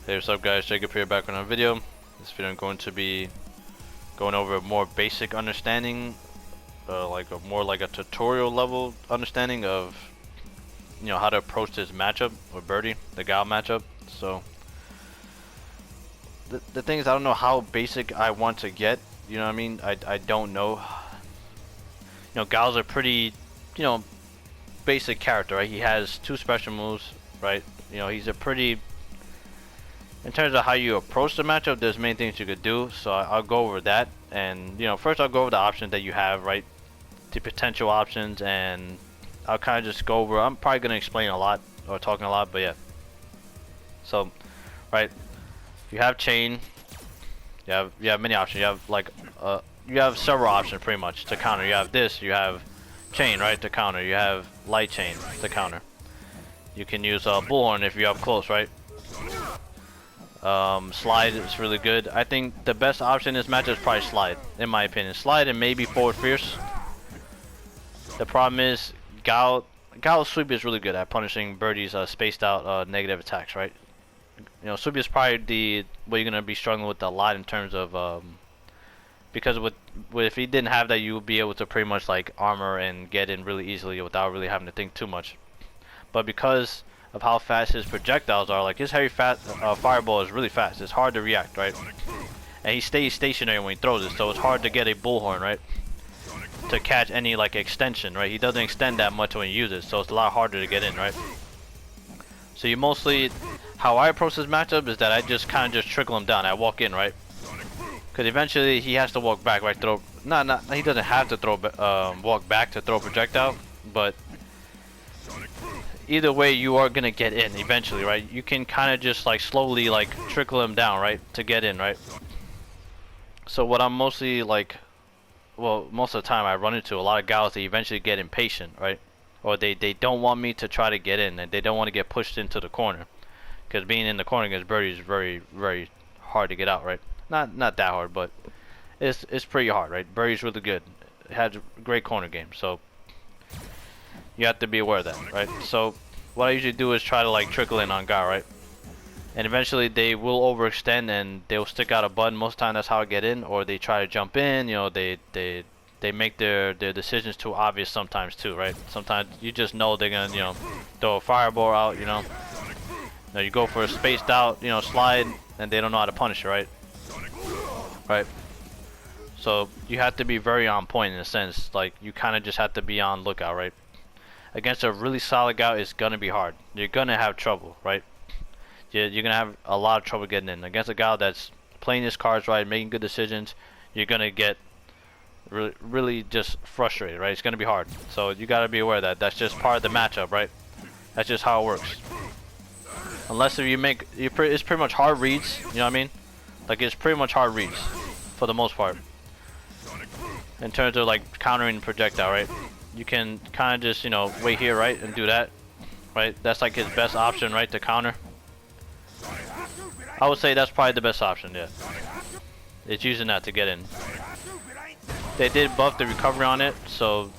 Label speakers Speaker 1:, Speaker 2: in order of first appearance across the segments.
Speaker 1: Hey, what's up guys, Jacob here, back on a video. This video I'm going to be going over a more basic understanding, more like a tutorial level understanding of, how to approach this matchup with Birdie, the Guile matchup. So the thing is, I don't know how basic I want to get, you know what I mean? I don't know. Guile's a pretty, basic character, right? He has two special moves, right? He's a pretty, in terms of how you approach the matchup, there's many things you could do, so I'll go over that. And first I'll go over the options that you have, right? The potential options, and I'll kind of just go over, I'm probably going to explain a lot, or talking a lot, but yeah. So, right, you have chain, you have many options, you have several options pretty much to counter. You have this, you have chain, right, to counter. You have light chain to counter. You can use bullhorn if you're up close, right? Slide is really good. I think the best option in this match is probably slide, in my opinion. Slide and maybe forward fierce. The problem is Guile's sweep is really good at punishing Birdie's spaced out negative attacks, right? Sweep is probably what you're gonna be struggling with a lot in terms of because if he didn't have that, you would be able to pretty much like armor and get in really easily without really having to think too much. But because of how fast his projectiles are, like his heavy fireball is really fast. It's hard to react, right? And he stays stationary when he throws it, so it's hard to get a bullhorn, right? To catch any like extension, right? He doesn't extend that much when he uses it, so it's a lot harder to get in, right? So you mostly, how I approach this matchup is that I just kind of just trickle him down. I walk in, right? Because eventually he has to walk back, right? He doesn't have to walk back to throw a projectile, but either way you are gonna get in eventually, right? You can kind of just like slowly like trickle him down, right, to get in, right? So what I'm mostly like, well, most of the time I run into a lot of guys, they eventually get impatient, right? Or they don't want me to try to get in, and they don't want to get pushed into the corner, because being in the corner against Birdie is very, very hard to get out, right? Not that hard, but it's pretty hard, right? Birdie's really good. It has a great corner game, so you have to be aware of that, right? So what I usually do is try to like trickle in on Guile, right? And eventually they will overextend and they'll stick out a button. Most of the time that's how I get in, or they try to jump in. They make their decisions too obvious sometimes too, right? Sometimes you just know they're gonna throw a fireball out, you go for a spaced out slide, and they don't know how to punish it, right? Right. So you have to be very on point in a sense. Like you kind of just have to be on lookout, right? Against a really solid guy, it's gonna be hard. You're gonna have trouble, right? You're gonna have a lot of trouble getting in. Against a guy that's playing his cards right, making good decisions, you're gonna get really just frustrated, right? It's gonna be hard. So you gotta be aware of that. That's just part of the matchup, right? That's just how it works. Unless if it's pretty much hard reads. You know what I mean? Like it's pretty much hard reads for the most part. In terms of like countering projectile, right? You can kind of just, wait here, right, and do that, right? That's like his best option, right, to counter. I would say that's probably the best option, yeah. It's using that to get in. They did buff the recovery on it, so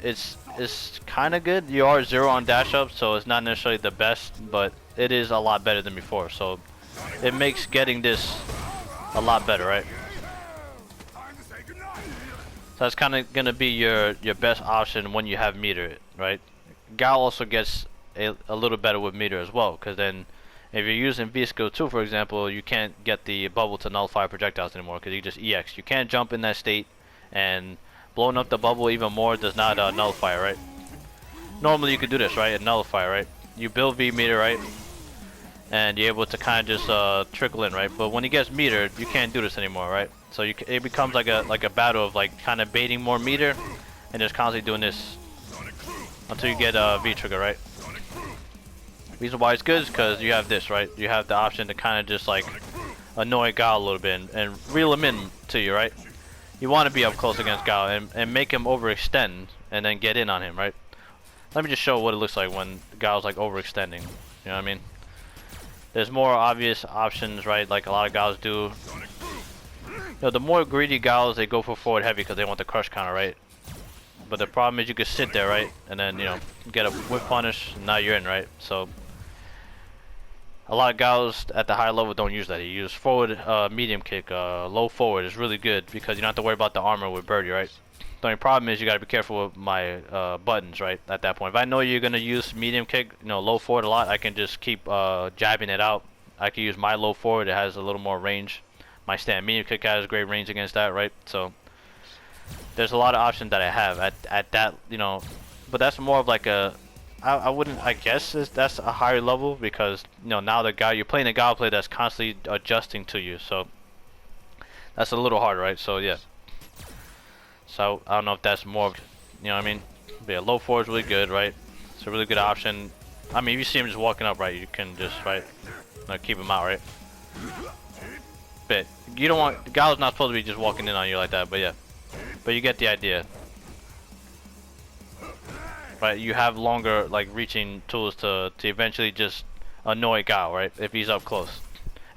Speaker 1: it's kind of good. You are 0 on dash up, so it's not necessarily the best, but it is a lot better than before. So it makes getting this a lot better, right? So that's kind of going to be your best option when you have meter, right? Guile also gets a little better with meter as well, because then if you're using V-Skill 2, for example, you can't get the bubble to nullify projectiles anymore, because you just EX. You can't jump in that state, and blowing up the bubble even more does not nullify, right? Normally you could do this, right, and nullify, right? You build V-meter, right? And you're able to kind of just trickle in, right? But when he gets metered, you can't do this anymore, right? So it becomes like a battle of like kind of baiting more meter and just constantly doing this until you get V trigger, right? Reason why it's good is because you have this, right? You have the option to kind of just like annoy Guile a little bit and reel him in to you, right? You want to be up close against Guile and make him overextend and then get in on him, right? Let me just show what it looks like when Guile's like overextending. You know what I mean? There's more obvious options, right? Like a lot of guys do. The more greedy guys, they go for forward heavy because they want the crush counter, right? But the problem is you could sit there, right? And then, get a whip punish, and now you're in, right? So A lot of guys at the high level don't use that. You use forward, medium kick, low forward is really good because you don't have to worry about the armor with Birdie, right? The only problem is you gotta be careful with my buttons, right? At that point, if I know you're gonna use medium kick, you know, low forward a lot, I can just keep jabbing it out. I can use my low forward; it has a little more range. My stand medium kick has great range against that, right? So there's a lot of options that I have at that, you know. But that's more of like a I wouldn't, I guess that's a higher level because, you know, now the guy, you're playing a Guile player that's constantly adjusting to you, so that's a little hard, right? So yeah. So I don't know if that's more of, you know what I mean? But yeah, low forward is really good, right? It's a really good option. I mean, if you see him just walking up, right, you can just, right, keep him out, right? But you don't want, Guile's not supposed to be just walking in on you like that, but yeah. But you get the idea. Right, you have longer like reaching tools to eventually just annoy Guile, right? If he's up close,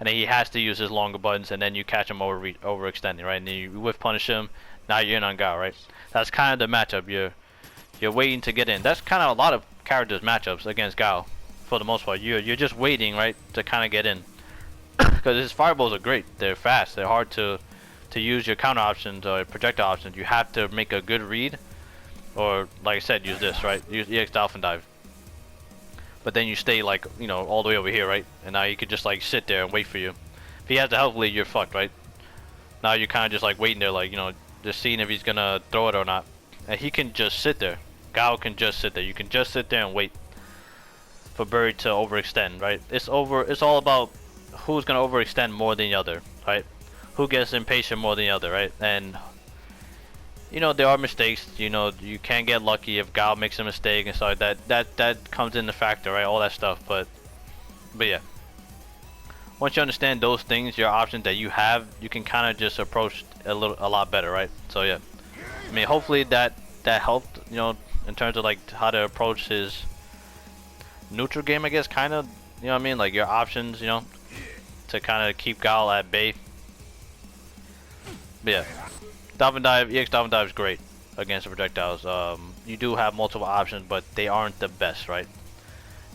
Speaker 1: and then he has to use his longer buttons, and then you catch him overextending, right? And then you whiff punish him. Now you're in on Guile, right? That's kind of the matchup. You're waiting to get in. That's kind of a lot of characters' matchups against Guile, for the most part. You're just waiting, right, to kind of get in, because his fireballs are great. They're fast. They're hard to use your counter options or projectile options. You have to make a good read. Or, like I said, use this, right? Use EX Dolphin Dive. But then you stay, like, you know, all the way over here, right? And now you could just, like, sit there and wait for you. If he has the health lead, you're fucked, right? Now you're kind of just, like, waiting there, like, you know, just seeing if he's gonna throw it or not. And he can just sit there. Guile can just sit there. You can just sit there and wait for Birdie to overextend, right? It's all about who's gonna overextend more than the other, right? Who gets impatient more than the other, right? And you know, there are mistakes, you know, you can't get lucky if Guile makes a mistake and stuff like that. That comes into factor, right? All that stuff, but yeah. Once you understand those things, your options that you have, you can kind of just approach a lot better, right? So yeah. I mean, hopefully that helped, you know, in terms of like how to approach his neutral game, I guess, kind of, you know what I mean? Like your options, you know, to kind of keep Guile at bay. But yeah. Dolphin Dive, EX Dolphin Dive is great against the projectiles. You do have multiple options, but they aren't the best, right?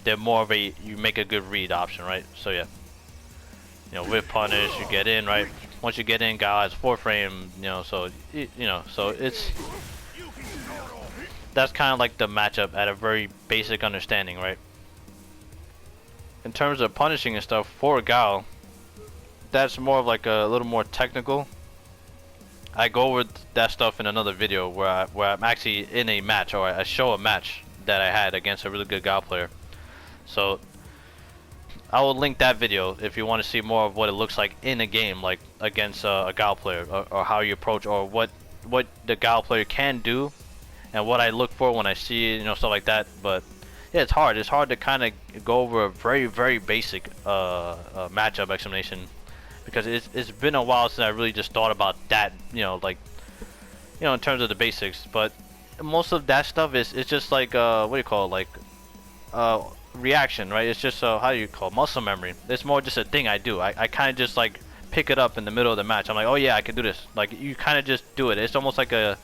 Speaker 1: They're more of a, you make a good read option, right? So yeah. You know, with punish, you get in, right? Once you get in, Guile has 4 frame, you know, so, you know, so it's, that's kind of like the matchup at a very basic understanding, right? In terms of punishing and stuff for Guile, that's more of like a little more technical. I go over that stuff in another video where I'm actually in a match, or I show a match that I had against a really good Guile player. So I will link that video if you want to see more of what it looks like in a game, like against a Guile player, or how you approach, or what the Guile player can do, and what I look for when I see it, you know, stuff like that. But yeah, it's hard. It's hard to kind of go over a very basic matchup explanation. Because it's been a while since I really just thought about that, you know, like, you know, in terms of the basics. But most of that stuff is just like what do you call it, like reaction, right? It's just how do you call it? Muscle memory. It's more just a thing I do. I kind of just like pick it up in the middle of the match. I'm like, oh yeah, I can do this. Like you kind of just do it. It's almost like a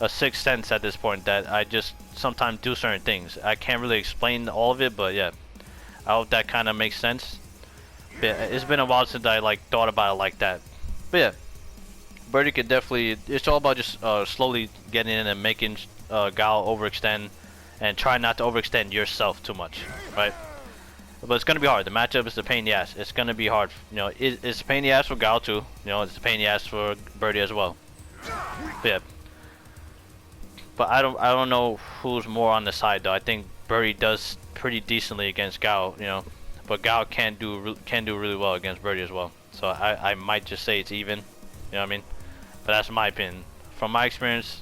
Speaker 1: sixth sense at this point that I just sometimes do certain things. I can't really explain all of it, but yeah, I hope that kind of makes sense. It's been a while since I like thought about it like that. But yeah, Birdie could definitely, it's all about just slowly getting in and making Guile overextend, and try not to overextend yourself too much, right? But it's gonna be hard. The matchup is a pain in the ass. It's gonna be hard. You know, it's a pain in the ass for Guile too. You know, it's a pain in the ass for Birdie as well. But yeah. But I don't know who's more on the side though. I think Birdie does pretty decently against Guile, you know. But Guile can do really well against Birdie as well. So I might just say it's even. You know what I mean? But that's my opinion. From my experience,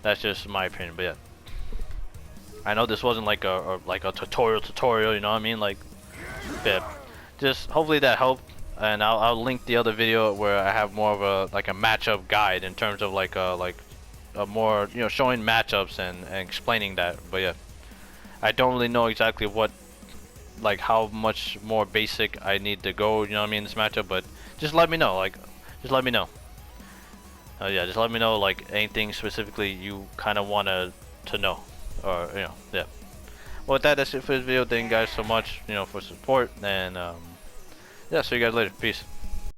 Speaker 1: that's just my opinion. But yeah, I know this wasn't like a tutorial. You know what I mean? Like, yeah. Just hopefully that helped. And I'll link the other video where I have more of a like a matchup guide in terms of like a more, you know, showing matchups and explaining that. But yeah, I don't really know exactly what, like how much more basic I need to go, you know what I mean, in this matchup, but just let me know, like, just let me know. Yeah, just let me know, like, anything specifically you kind of want to know, or, you know, yeah. Well, with that, that's it for this video. Thank you guys so much, for support, and yeah, see you guys later. Peace.